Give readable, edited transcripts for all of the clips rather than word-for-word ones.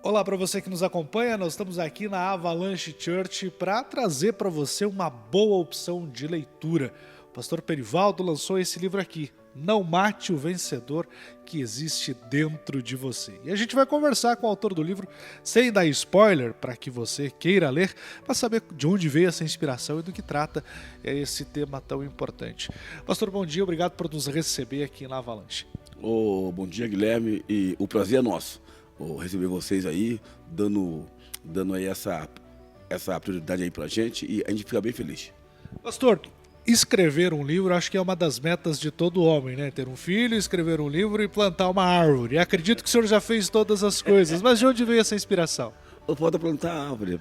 Olá para você que nos acompanha, nós estamos aqui na Avalanche Church para trazer para você uma boa opção de leitura. O pastor Perivaldo lançou esse livro aqui, Não Mate o Vencedor que Existe Dentro de Você. E a gente vai conversar com o autor do livro, sem dar spoiler, para que você queira ler, para saber de onde veio essa inspiração e do que trata esse tema tão importante. Pastor, bom dia, obrigado por nos receber aqui na Avalanche. Bom dia, Guilherme, e o prazer é nosso receber vocês aí, dando aí essa prioridade aí pra gente, e a gente fica bem feliz. Pastor, escrever um livro acho que é uma das metas de todo homem, né? Ter um filho, escrever um livro e plantar uma árvore. Acredito que o senhor já fez todas as coisas, mas de onde veio essa inspiração? Falta plantar árvore.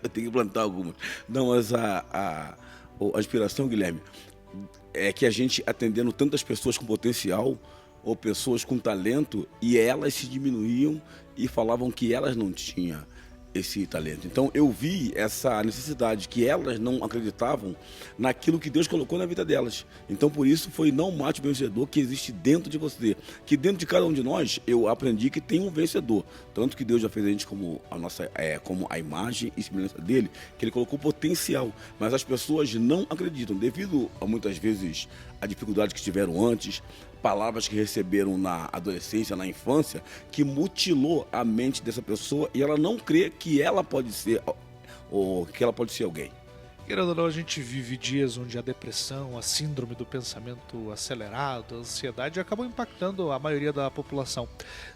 Eu tenho que plantar algumas. Não, mas a inspiração, Guilherme, é que a gente atendendo tantas pessoas com potencial ou pessoas com talento, e elas se diminuíam e falavam que elas não tinham esse talento. Então eu vi essa necessidade, que elas não acreditavam naquilo que Deus colocou na vida delas. Então por isso foi não mate o vencedor que existe dentro de você. Que dentro de cada um de nós eu aprendi que tem um vencedor. Tanto que Deus já fez a gente como como a imagem e semelhança dele, que ele colocou potencial. Mas as pessoas não acreditam, devido a muitas vezes a dificuldade que tiveram antes, palavras que receberam na adolescência, na infância, que mutilou a mente dessa pessoa e ela não crê que ela pode ser alguém. Querendo ou não, a gente vive dias onde a depressão, a síndrome do pensamento acelerado, a ansiedade acabam impactando a maioria da população.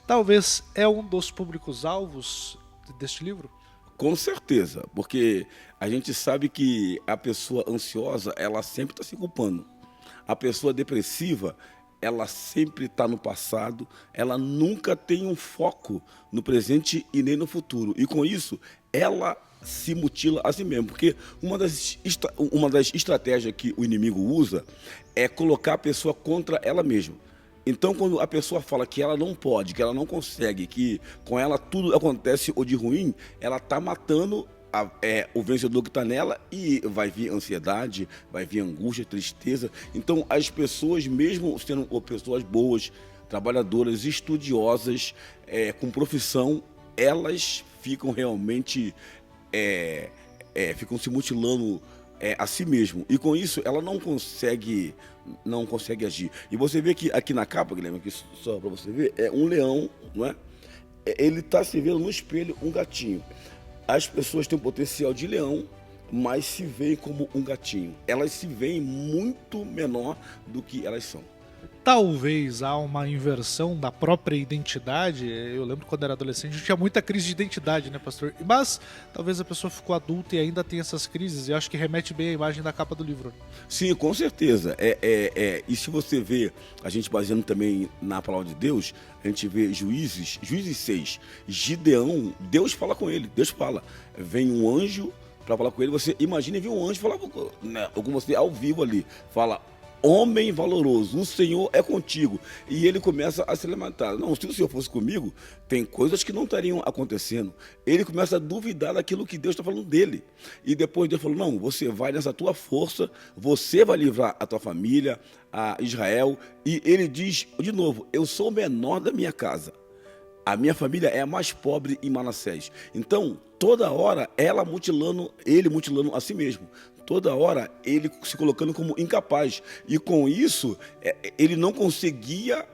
Talvez é um dos públicos-alvos deste livro? Com certeza, porque a gente sabe que a pessoa ansiosa, ela sempre está se culpando. A pessoa depressiva, ela sempre está no passado, ela nunca tem um foco no presente e nem no futuro. E com isso, ela se mutila a si mesma. Porque uma das estratégias que o inimigo usa é colocar a pessoa contra ela mesma. Então, quando a pessoa fala que ela não pode, que ela não consegue, que com ela tudo acontece ou de ruim, ela está matando o vencedor que está nela, e vai vir ansiedade, vai vir angústia, tristeza. Então as pessoas, mesmo sendo pessoas boas, trabalhadoras, estudiosas, com profissão, elas ficam realmente ficam se mutilando a si mesmo, e com isso ela não consegue agir. E você vê que aqui na capa, Guilherme, aqui só para você ver, é um leão, não é? Ele está se vendo no espelho um gatinho. As pessoas têm um potencial de leão, mas se veem como um gatinho. Elas se veem muito menor do que elas são. Talvez há uma inversão da própria identidade. Eu lembro quando era adolescente, eu tinha muita crise de identidade, né, pastor? Mas talvez a pessoa ficou adulta e ainda tem essas crises. E eu acho que remete bem à imagem da capa do livro. Sim, com certeza. E se você vê, a gente baseando também na palavra de Deus, a gente vê Juízes 6, Gideão, Deus fala com ele, Deus fala. Vem um anjo para falar com ele, você imagina vir um anjo falar com você ao vivo ali, fala: homem valoroso, o Senhor é contigo. E ele começa a se lamentar. Não, se o Senhor fosse comigo, tem coisas que não estariam acontecendo. Ele começa a duvidar daquilo que Deus está falando dele. E depois Deus falou: não, você vai nessa tua força, você vai livrar a tua família, a Israel. E ele diz de novo: eu sou o menor da minha casa. A minha família é a mais pobre em Manassés. Então, toda hora, ele mutilando a si mesmo. Toda hora, ele se colocando como incapaz. E com isso, ele não conseguia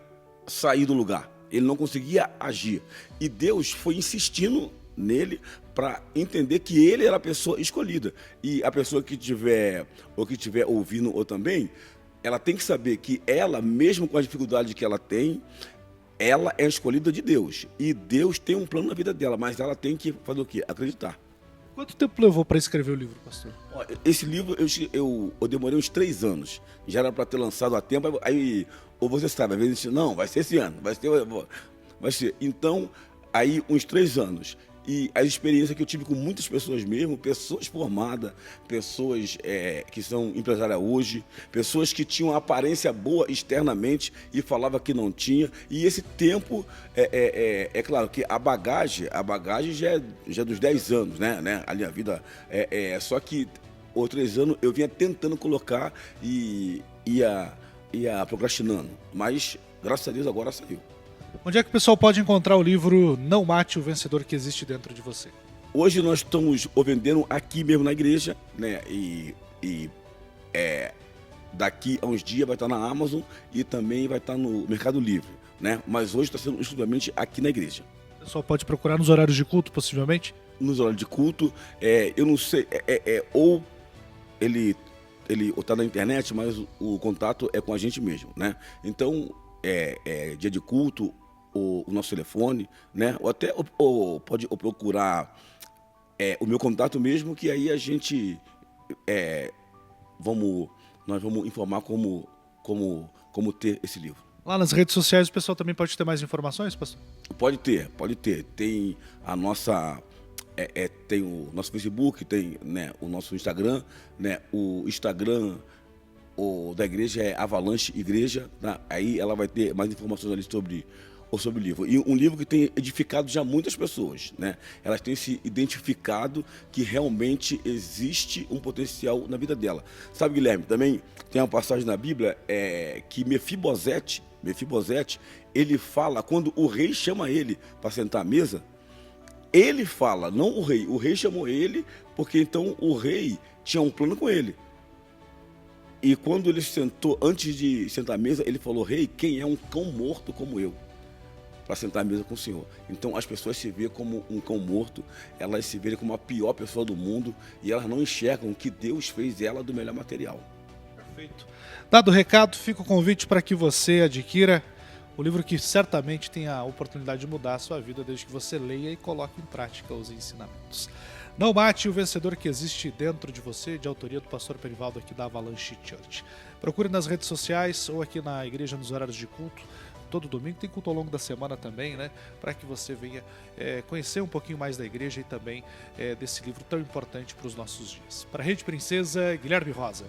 sair do lugar. Ele não conseguia agir. E Deus foi insistindo nele para entender que ele era a pessoa escolhida. E a pessoa que estiver ouvindo ou também, ela tem que saber que ela, mesmo com a dificuldade que ela tem, ela é escolhida de Deus. E Deus tem um plano na vida dela, mas ela tem que fazer o quê? Acreditar. Quanto tempo levou para escrever o livro, pastor? Esse livro eu demorei uns 3 anos. Já era para ter lançado há tempo. Aí, ou você sabe, às vezes não, vai ser esse ano, vai ser. Então, aí uns 3 anos. E a experiência que eu tive com muitas pessoas mesmo, pessoas formadas, pessoas que são empresárias hoje, pessoas que tinham aparência boa externamente e falava que não tinha. E esse tempo, é claro que a bagagem já é dos 10 anos, né? A minha vida só que os 3 anos eu vinha tentando colocar e ia procrastinando. Mas, graças a Deus, agora saiu. Onde é que o pessoal pode encontrar o livro Não Mate o Vencedor que Existe Dentro de Você? Hoje nós estamos o vendendo aqui mesmo na igreja, né? Daqui a uns dias vai estar na Amazon e também vai estar no Mercado Livre, né? Mas hoje está sendo exclusivamente aqui na igreja. O pessoal pode procurar nos horários de culto, possivelmente? Nos horários de culto, eu não sei, ou ele está na internet, mas o contato é com a gente mesmo, né? Então, dia de culto, o nosso telefone, né? Ou até pode procurar o meu contato mesmo, que aí a gente nós vamos informar como ter esse livro. Lá nas redes sociais o pessoal também pode ter mais informações, pastor? Pode ter. Tem a nossa... tem o nosso Facebook, tem, né, o nosso Instagram, né? O Instagram da igreja é Avalanche Igreja, né? Aí ela vai ter mais informações ali sobre o livro. E um livro que tem edificado já muitas pessoas, né? Elas têm se identificado que realmente existe um potencial na vida dela. Sabe, Guilherme, também tem uma passagem na Bíblia que Mefibosete, ele fala, quando o rei chama ele para sentar à mesa, ele fala, não o rei chamou ele, porque então o rei tinha um plano com ele. E quando ele sentou, antes de sentar à mesa, ele falou, rei, quem é um cão morto como eu, para sentar à mesa com o Senhor? Então as pessoas se veem como um cão morto, elas se veem como a pior pessoa do mundo e elas não enxergam que Deus fez ela do melhor material. Perfeito. Dado o recado, fica o convite para que você adquira o livro que certamente tem a oportunidade de mudar a sua vida desde que você leia e coloque em prática os ensinamentos. Não Mate o Vencedor que Existe Dentro de Você, de autoria do pastor Perivaldo aqui da Avalanche Church. Procure nas redes sociais ou aqui na igreja nos horários de culto. Todo domingo tem culto ao longo da semana também, né? Para que você venha conhecer um pouquinho mais da igreja e também desse livro tão importante para os nossos dias. Para a Rede Princesa, Guilherme Rosa.